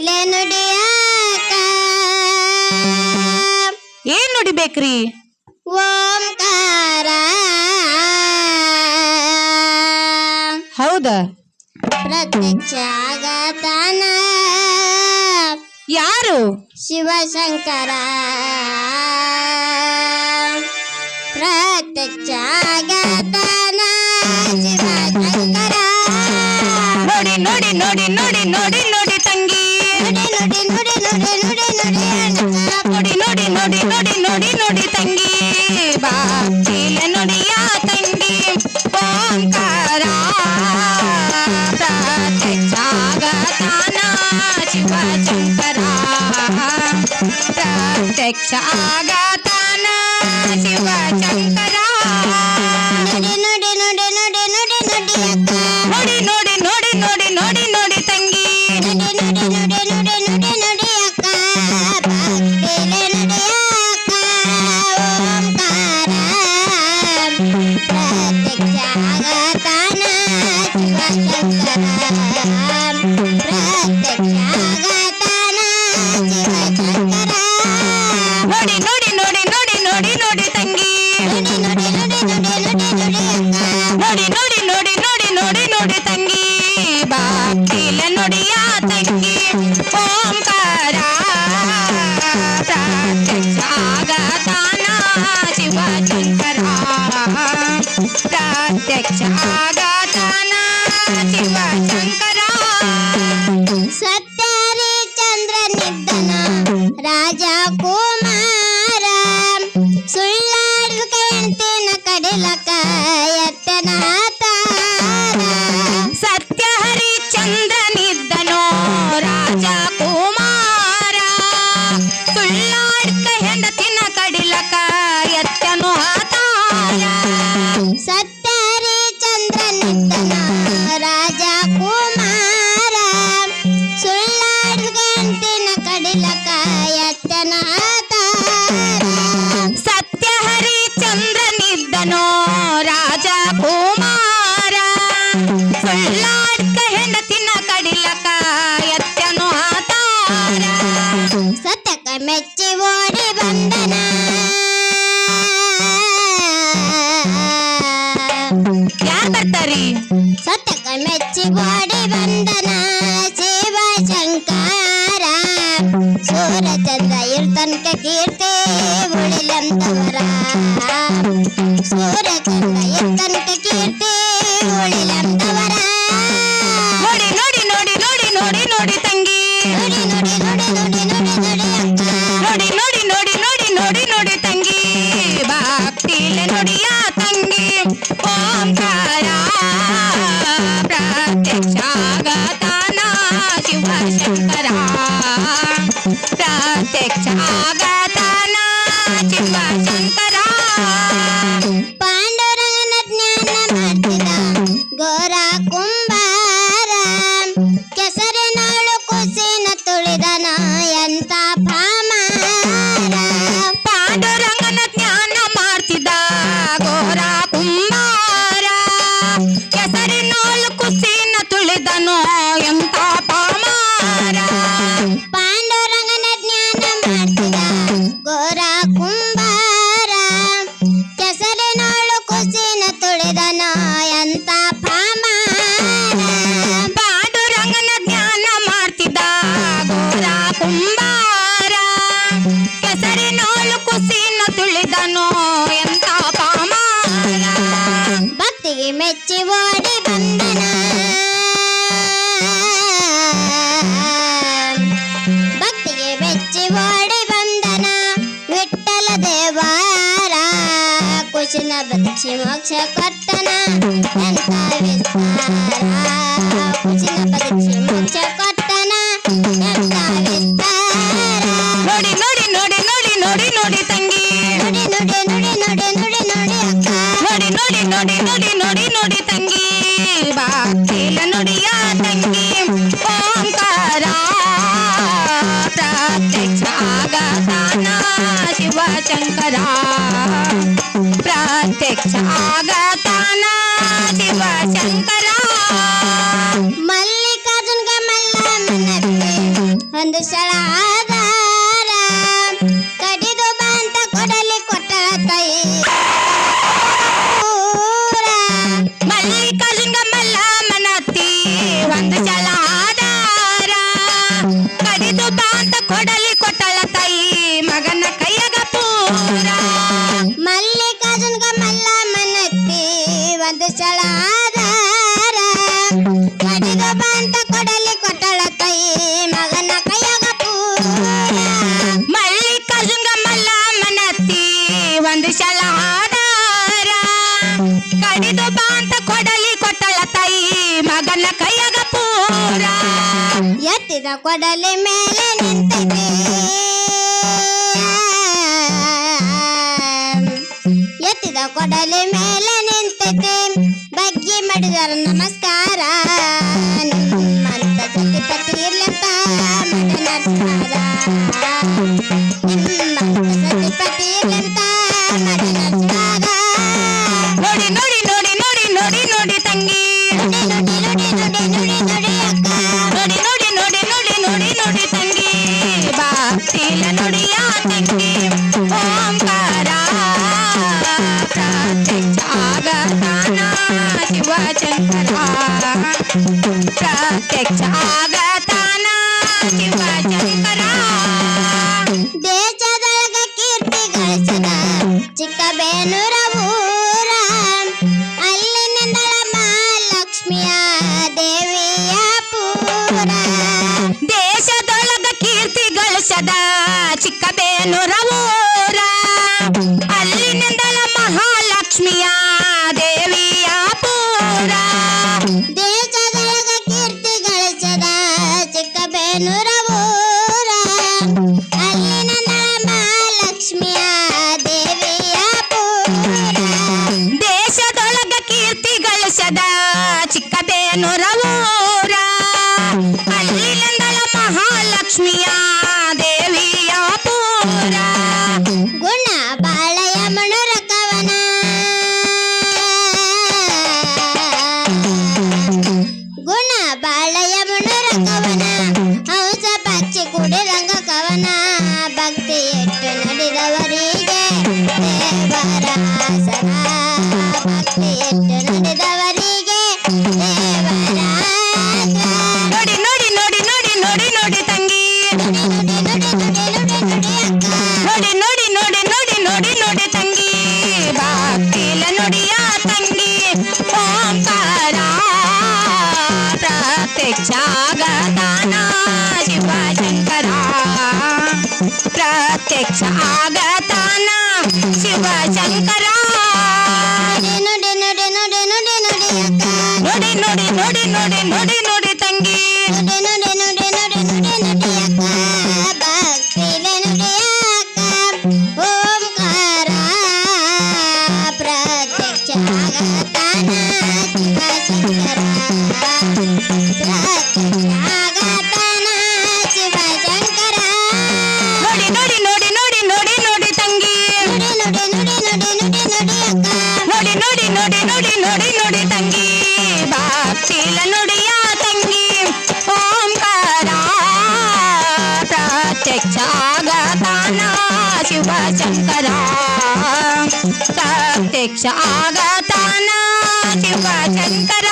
ಭಕ್ತಿಲೆ ನುಡಿಯಾಕ ಏನ್ ನುಡಿಬೇಕ್ರಿ? ಓಂಕಾರ. ಹೌದ, ಪ್ರತ್ಯಕ್ಷ ಆಗತಾನ ಯಾರು? ಶಿವಶಂಕರ. ಪ್ರತ್ಯಕ್ಷ ಆಗತಾನ ಶಿವಶಂಕರ. ನೋಡಿ ನೋಡಿ ನೋಡಿ ನೋಡಿ ನೋಡಿ ನೋಡಿ ತಂಗಿ, ನುಡಿ ನುಡಿ ನುಡಿ ನುಡಿ ನುಡಿ ನೋಡಿ ನೋಡಿ ನೋಡಿ ನೋಡಿ ನೋಡಿ ನೋಡಿ ತಂಗಿ, ಭಕ್ತಿಲೆ ನುಡಿಯ ತಂಗಿ ಓಂಕಾರ. ಪ್ರತ್ಯಕ್ಷ ಆಗತಾನ ಶಿವಶಂಕರ. ಪ್ರತ್ಯಕ್ಷ ಆಗತಾನ ಶಿವಶಂಕರ. ನುಡಿ ನುಡಿ ನುಡಿ ನುಡಿ ನುಡಿ ನುಡಿ ಅಕ್ಕ. ನೋಡಿ ನೋಡಿ ನೋಡಿ ನೋಡಿ ನೋಡಿ ನೋಡಿ ತಂಗಿ, ನುಡಿ ನುಡಿ ನುಡಿ ನುಡಿ ನುಡಿ ನುಡಿ ಅಕ್ಕ. ಭಕ್ತಿಲೆ ನುಡಿಯಾಕ ಓಂಕಾರ. ಪ್ರತ್ಯಕ್ಷ ಆಗತಾನ ಶಿವಶಂಕರ. ಪ್ರತ್ಯಕ್ಷ ಆಗತಾನ ಶಿವಶಂಕರ. ನೋಡಿ ನೋಡಿ ನೋಡಿ ನೋಡಿ ನೋಡಿ ನೋಡಿ ತಂಗಿ, ನುಡಿ ನುಡಿ ನುಡಿ ನುಡಿ ನುಡಿ ನುಡಿ ಅಕ್ಕ. ನೋಡಿ ನೋಡಿ ನೋಡಿ ನೋಡಿ ನೋಡಿ ನೋಡಿ ತಂಗಿ, ಭಕ್ತಿಲೆ ನುಡಿಯ ತಂಗಿ ಓಂಕಾರ. ಪ್ರತ್ಯಕ್ಷ ಆಗತಾನ ಶಿವಶಂಕರ. ಪ್ರತ್ಯಕ್ಷ ಆಗತಾನ ಶಿವಶಂಕರ. ಸತ್ಯರಿ ಚಂದ್ರನಿದ್ದನ ರಾಜ ಕುಮಾರ. ಸುಳ್ಳಾಡು ಹೆಂಡತಿನ ಕಡಿಲಕ ಎತ್ತನ ತಾರ. ಸತ್ಯ ಹರಿಚಂದ್ರನಿದ್ದನೋ ರಾಜ ಕುಮಾರ. ಸುಳ್ಳಾಡ್ಕ ಹೆಂಡತಿನ ಕಡಿಲಕ ಎತ್ತನು ಹಾತಾರ. ಸತ್ಯರಿ ಚಂದ್ರನಿದ್ದನ ರಾಜ ಕುಮಾರ. ಸುಳ್ಳಾಡು ಹೆಂಡತಿನ ಕಡಿಲಕ ಎತ್ತನ ತಾರ. ಸತ್ಯ ಹರಿಚಂದ್ರನಿದ್ದನೋ ರಾಜ ಕುಮಾರ. ಸುಳ್ಳಾಡ್ಕ ಹೆಂಡತಿನ ಕಡಿಲಕ ಎತ್ತನು ಹಾತಾರ. ಸತಕ ಮೆಚ್ಚಿ ಓಡಿ ಬಂದನ ಯಾರ್ ಬರ್ತಾರಿ? ಸತಕ ಮೆಚ್ಚಿ ಓಡಿ ಬಂದನ ಶಿವಶಂಕರ. ಸೂರಚಂದ್ರ ಇರ್ತನಕ ಕೀರ್ತಿ ಉಳಿಲಂತವರ. ಸೂರಚಂದ್ರ ಇರ್ತನಕ ಕೀರ್ತಿ ಉಳಿಲಂತವರ. ನೋಡಿ ನೋಡಿ ನೋಡಿ ನೋಡಿ ನೋಡಿ ನೋಡಿ ತಂಗಿ, ನುಡಿ ನುಡಿ ನುಡಿ ನುಡಿ ನುಡಿ ನುಡಿ ಅಕ್ಕ. ನೋಡಿ ನೋಡಿ ನೋಡಿ ನೋಡಿ ನೋಡಿ ನೋಡಿ ತಂಗಿ, ಭಕ್ತಿಲೆ ನುಡಿಯ ತಂಗಿ ಓಂಕಾರ. ಪ್ರತ್ಯಕ್ಷ ಆಗತಾನ ಶಿವಶಂಕರ. ಪ್ರತ್ಯಕ್ಷ ಆಗತಾನ ಶಿವಶಂಕರ. ಪಾಂಡುರಂಗನ ಜ್ಞಾನ ಮಾಡ್ತಿದ ಗೋರ ಕುಂಬಾರ. ಕೆಸರಿನಾಳು ಕುಸಿನ ತುಳಿದನ ಎಂತ ಭಾಮಾರ. ಪಾಂಡುರಂಗನ ಜ್ಞಾನ ಮಾಡ್ತಿದ್ದ ಘೋರ ಕುಂಬಾರ. ಕೆಸರಿನೋಳು ಕುಸಿನ ತುಳಿದನೋ ಎಂತ ಪಾಮಾರ. ಪಾಂಡುರಂಗನ ಜ್ಞಾನ ಮಾಡ್ತಿದ ಗೋರ ಕುಂಬಾರ. ಕೆಸರಿನಾಳು ಕುಸಿನ ತುಳಿದನ ಎಂತ ಭಾಮಾರ. ಪಾಂಡುರಂಗನ ಜ್ಞಾನ ಮಾಡ್ತಿದ್ದ ಘೋರ ಕುಂಬಾರ. ಕೆಸರಿನೋಳು ಕುಸಿನ ತುಳಿದನೋ ಎಂತ ಪಾಮಾರ. ಭಕ್ತಿಗೆ ಮೆಚ್ಚಿ ಓಡಿ ಬಂದನ. ಭಕ್ತಿಗೆ ಮೆಚ್ಚಿ ಓಡಿ ಬಂದನ ವಿಠ್ಠಲ ದೇವಾರ. ಕುಶಿನ ಬದಿಸಿ ಮೋಕ್ಷ ಕೊಟ್ಟನ ಎಂತ ವಿಸ್ತಾರ. ಕುಶಿನ ಬದಿಸಿ ಮೋಕ್ಷ ಕೊಟ್ಟನ ಎಂತ ವಿಸ್ತಾರ. ನೋಡಿ ನೋಡಿ ನೋಡಿ ನೋಡಿ ನೋಡಿ ನೋಡಿ ತಂಗಿ, ನುಡಿ ನುಡಿ ನುಡಿ ನುಡಿ ನುಡಿ ನುಡಿ ಅಕ್ಕ. ನೋಡಿ ನೋಡಿ ನೋಡಿ ನೋಡಿ ನೋಡಿ ನೋಡಿ ತಂಗಿ, ಭಕ್ತಿಲೆ ನುಡಿಯ ತಂಗಿ ಓಂಕಾರ. ಪ್ರತ್ಯಕ್ಷ ಆಗತಾನ ಶಿವಶಂಕರ. ಪ್ರತ್ಯಕ್ಷ ಆಗತಾನ ಶಿವಶಂಕರ. ಮಲ್ಲಿಕಾರ್ಜುನ್ಗೆ ಮಲ್ಲ ಮನಕ್ಕೆ ಒಂದು ಸಲ ಆಧಾರ ಕಡಿದು ಬಂತ ಕೊಡಲಿ ಕೊಟ್ಟಳ ತಾಯಿ ಮಲ್ಲಿಕಾರ್ಜುನ ಮಲ್ಲಮ್ಮನತ್ತಿ ಒಂದು ಸಲ ಆಧಾರ ಕಡಿದು ಬಾಂತ ಕೊಡಲಿ ಕೊಟ್ಟಳ ತಾಯಿ ಮಗನ ಕೈಯಾಗ ಪೂರ ಮಲ್ಲಿಕಾರ್ಜುನ ಮಲ್ಲಮ್ಮನತ್ತಿ ಒಂದು ಸಲ ಆಧಾರ ಕಡಿದು ಬಂತ ಕೊಡಲಿ ಕೊಟ್ಟಳ ತಾಯಿ ಮಗನ ಕೈಯಾಗ ಪೂರ ಮಲ್ಲಿಕಾರ್ಜುನ ಮಲ್ಲಮ್ಮನತ್ತಿ ಒಂದು ಸಲ ಆಧಾರ ಕಡಿದು ಬಾಂತ ಕೊಡಲಿ ಕೊಟ್ಟಳ ತಾಯಿ ಮಗನ ಕೈಯಾಗ ಪೂರ ಎತ್ತಿದ ಕೊಡಲಿ ಮೇಲೆ ನಿಂತೈತೆ ಎತ್ತಿದ ಕೊಡಲಿ ಮೇಲೆ ನಿಂತೈತೆ ಬಗ್ಗಿ ಮಾಡಿದಾರ ನಮಸ್ಕಾರ ನಿಮ್ಮಂತ ಸತಿಪತಿ ಇರ್ಲಂತ ಮಠ ನಡ್ಸ್ತಾರ ನಿಮ್ಮಂತ ಸತಿಪತಿ ಇರ್ಲಂತ ಮಠ ನಡ್ಸ್ತಾರ ನೋಡಿ ನೋಡಿ ನೋಡಿ ನೋಡಿ ನೋಡಿ ನೋಡಿ ತಂಗಿ ನುಡಿ ನುಡಿ ನುಡಿ ನುಡಿ ನುಡಿ ನುಡಿ ಅಕ್ಕ ನೋಡಿ ನೋಡಿ ನೋಡಿ ನೋಡಿ ನೋಡಿ ನೋಡಿ ತಂಗಿ ಭಕ್ತಿಲ ನುಡಿಯ ತಂಗಿ ಓಂಕಾರ ಪ್ರತ್ಯಕ್ಷ ಆಗತಾನ ಶಿವ ಶಂಕರ ಪ್ರತ್ಯಕ್ಷ ಆಗತಾನ ಶಿವ ಶಂಕರ ದೇಶದೊಳಗ ಕೀರ್ತಿ ಗಳಿಸದ ಚಿಕ್ಕಬೇನೂರ ಊರ ಅಲ್ಲಿನಿಂದಳ ಮಹಾಲಕ್ಷ್ಮಿಯ ದೇವಿಯ ಪೂರ ದೇಶದೊಳಗ ಕೀರ್ತಿ ಗಳಿಸದ ಚಿಕ್ಕಬೇನೂರ ಊರ ಅಲ್ಲಿನಿಂದಲ ಮಹಾಲಕ್ಷ್ಮಿಯ ದೇವಿಯ ಪೂರ ದೇಶದೊಳಗ ಕೀರ್ತಿ ಗಳಿಸದ ಚಿಕ್ಕಬೇನೂರ ಊರ ಅಲ್ಲಿನಿಂದಳ ಮಹಾಲಕ್ಷ್ಮಿಯ ದೇವಿಯ ಪೂರ ದೇಶದೊಳಗ ಕೀರ್ತಿ ಗಳಿಸದ ಚಿಕ್ಕಬೇನೂರ ಊರ ಅಲ್ಲಿನಿಂದಲ ಮಹಾಲಕ್ಷ್ಮಿಯ ದೇವಿಯ ಪೂರ ಗುಣ ಬಾಳಯ ಮಣುರ ಕವನ ಗುಣ ಬಾಳಯ ಮಣುರ ಕವನ ಹಂಸ ಪಕ್ಷಿ ಕುಡಿದಂಗ ಕವನ ಭಕ್ತಿ ಎಟ್ಟು ನಡೆದವರಿಗೆ ದೇವರ ಆಸನ ಭಕ್ತಿ ಎಟ್ಟು ನಡೆದವರಿಗೆ ದೇವರ ನೋಡಿ ನೋಡಿ ನೋಡಿ ನೋಡಿ ನೋಡಿ ನೋಡಿ ತಂಗಿ ನುಡಿ ನುಡಿ ನುಡಿ ನುಡಿ ನುಡಿ ಅಕ್ಕ ನೋಡಿ ನೋಡಿ ನೋಡಿ ನೋಡಿ ನೋಡಿ ನೋಡಿ ತಂಗಿ ಭಕ್ತಿಲ ನುಡಿಯ ತಂಗಿ ಓಂಕಾರ ಪ್ರತ್ಯಕ್ಷ ಆಗತಾನ ಶಿವ ಶಂಕರ ಪ್ರತ್ಯಕ್ಷ ಆಗತಾನ ಶಿವ ಶಂಕರ ನುಡಿ ನುಡಿ ನುಡಿ ನುಡಿ ನುಡಿ ಅಕ್ಕ ನೋಡಿ ನೋಡಿ ನೋಡಿ ನೋಡಿ ನೋಡಿ ನೋಡಿ ತಂಗಿ ನುಡಿ ನುಡಿ ನುಡಿ ನುಡಿ ನುಡಿ ನುಡಿ ಅಕ್ಕ ಭಕ್ತಿಲೆ ನುಡಿ ಅಕ್ಕ ಓಂಕಾರ ಪ್ರತ್ಯಕ್ಷ ಆಗತಾನ ಶಿವ ಶಂಕರ ಪ್ರತ್ಯಕ್ಷ ಆಗತಾನ ಶಿವ ಶಂಕರ ನೋಡಿ ನೋಡಿ ನೋಡಿ ನೋಡಿ ನೋಡಿ ನೋಡಿ ತಂಗಿ ನುಡಿ ನುಡಿ ನುಡಿ ನುಡಿ ನುಡಿ ನುಡಿ ಅಕ್ಕ ನೋಡಿ ನೋಡಿ ನೋಡಿ ನೋಡಿ ನೋಡಿ ನೋಡಿ ತಂಗಿ ಭಕ್ತಿಲ ನುಡಿಯ ತಂಗಿ ಓಂಕಾರ ಪ್ರತ್ಯಕ್ಷ ಆಗತಾನ ಶಿವ ಶಂಕರ ಪ್ರತ್ಯಕ್ಷ ಆಗತಾನ ಶಿವ ಶಂಕರ